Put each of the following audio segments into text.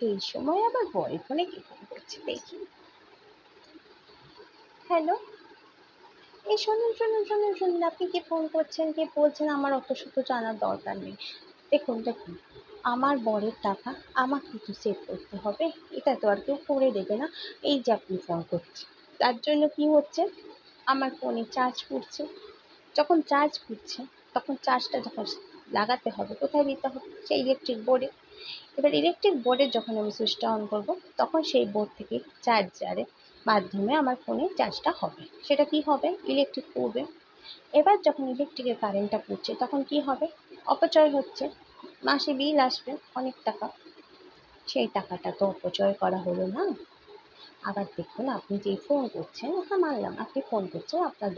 এই সময় আবার বরের ফোনে কে ফোন করছে দেখি। হ্যালো, এই শুনুন শুনুন শুনুন শুনুন, আপনি কে ফোন করছেন, কে বলছেন, আমার অত শত জানার দরকার নেই। দেখুন দেখুন, আমার বরের টাকা আমাকে তো সেভ করতে হবে, এটা তো আর কেউ করে দেবে না। এই যে আপনি ফোন করছেন, তার জন্য কি হচ্ছে, আমার ফোনে চার্জ ফুটছে। যখন চার্জ ফুটছে তখন চার্জটা যখন লাগাতে হবে কোথায় দিতে হবে, সেই ইলেকট্রিক বোর্ডে। এবার ইলেকট্রিক বোর্ডের যখন আমি সুইচটা অন করব, তখন সেই বোর্ড থেকে চার্জারের মাধ্যমে আমার ফোনে চার্জটা হবে। সেটা কি হবে, ইলেকট্রিক পড়বে। এবার যখন ইলেকট্রিকের কারেন্টটা পড়ছে তখন কি হবে, অপচয় হচ্ছে, মাসে বিল আসবে অনেক টাকা, সেই টাকাটা তো অপচয় করা হলো না। আবার দেখুন, আপনি যেই ফোন করছেন, হ্যাঁ মানলাম আপনি ফোন করছেন, আপনার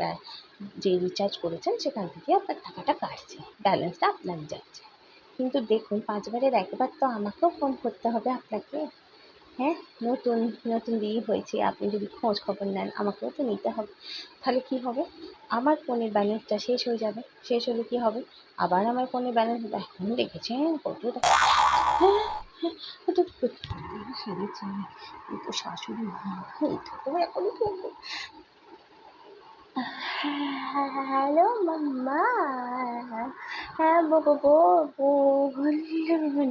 যে রিচার্জ করেছেন সেখান থেকে আপনার টাকাটা কাটছে, ব্যালেন্সটা আপনার যাচ্ছে। কিন্তু দেখুন, ৫ বারের একবার তো আমাকেও ফোন করতে হবে আপনাকে। হ্যাঁ, নতুন নতুন বিয়ে হয়েছে, আপনি যদি খোঁজ খবর নেন আমাকেও তো নিতে হবে। তাহলে কি হবে, আমার ফোনের ব্যালেন্সটা শেষ হয়ে যাবে। শেষ হলে কি হবে, আবার আমার ফোনে ব্যালেন্স, এখন দেখেছেন কত টাকা। হ্যাঁ, হ্যাঁ, কত সেরেছে, এই তো শাশুড়ি মা, এই তো এখন করবো। হ্যালো মাম্মা, হ্যাঁ বলুন।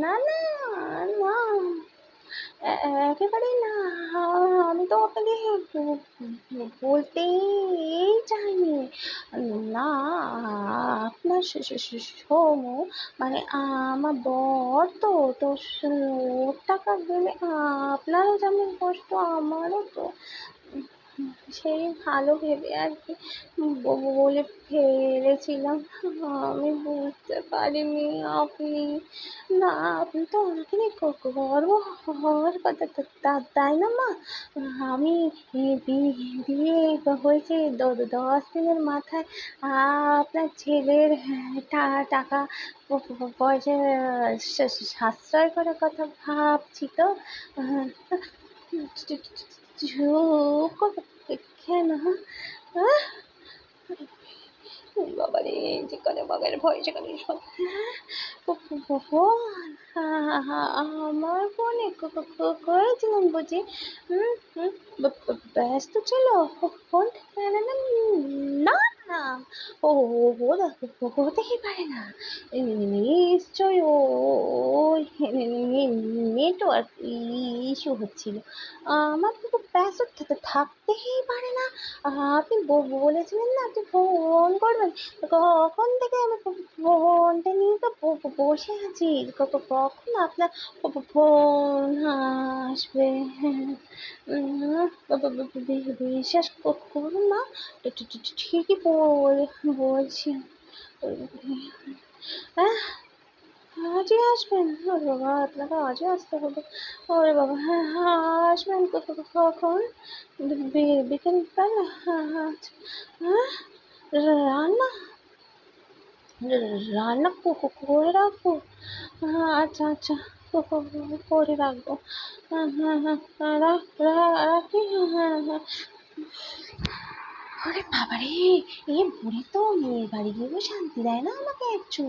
না না না, একেবারেই না, আমি তো আপনাকে বলতেই চাইনি। না, আপনার সৌমু, মানে আমার বর তো, তো ওর টাকা গেলে আপনারও যেমন কষ্ট আমারও তো। সেই ভালো ভেবে আর কি বলে ফেলেছিলাম, আমি বুঝতে পারিনি আপনি, না আপনি তো আমাকে নিয়ে গর্ব হওয়ার কথা, তাই না মা? আমি বিয়ে হয়েছে 10 দিনের মাথায় আপনার ছেলের টাকা পয়সা সাশ্রয় করার কথা ভাবছি তো। চুপ করো কেন? আহ, বাবারে, যেখানে বাঘের ভয় সেখানে ফোন, আমার ফোনে করেছিলেন বুঝি? ব্যস্ত ছিল ফোন, না না না না, ও হতেই পারে না, নিশ্চয়ই ওই নেটওয়ার্ক ইস্যু হচ্ছিল। আমার তো ব্যস্ত থাকতেই পারে না। আপনি বলেছিলেন না আপনি ফোন করবেন, কখন থেকে আমি ফোনটা নিয়ে তো বসে আছি, কখন আপনার ফোন আসবে। বিশ্বাস করুন না, ঠিকই বলছি। হ্যাঁ, আজই আসবেন? ওরে বাবা, আপনাকে আজই আসতে হবে? ওরে বাবা, হ্যাঁ হ্যাঁ, আসবেন কখন? বিকেল বেলা? হ্যাঁ হ্যাঁ, আচ্ছা। হ্যাঁ, রান্না রান্না করে রাখবো? হ্যাঁ আচ্ছা আচ্ছা, করে রাখবো। হ্যাঁ হ্যাঁ হ্যাঁ, রাখি, হ্যাঁ হ্যাঁ হ্যাঁ। ওরে বাবারে, এ বুড়ি তো মেয়ের বাড়ি গিয়েও শান্তি দেয় না আমাকে একটু।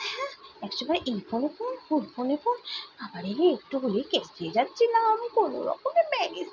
হ্যাঁ, একবারে এই ফোনে ফোন, ওই ফোনে ফোন, আবার একটু হলেই কেসে যাচ্ছিলাম আমি, কোনো রকমে ম্যানেজ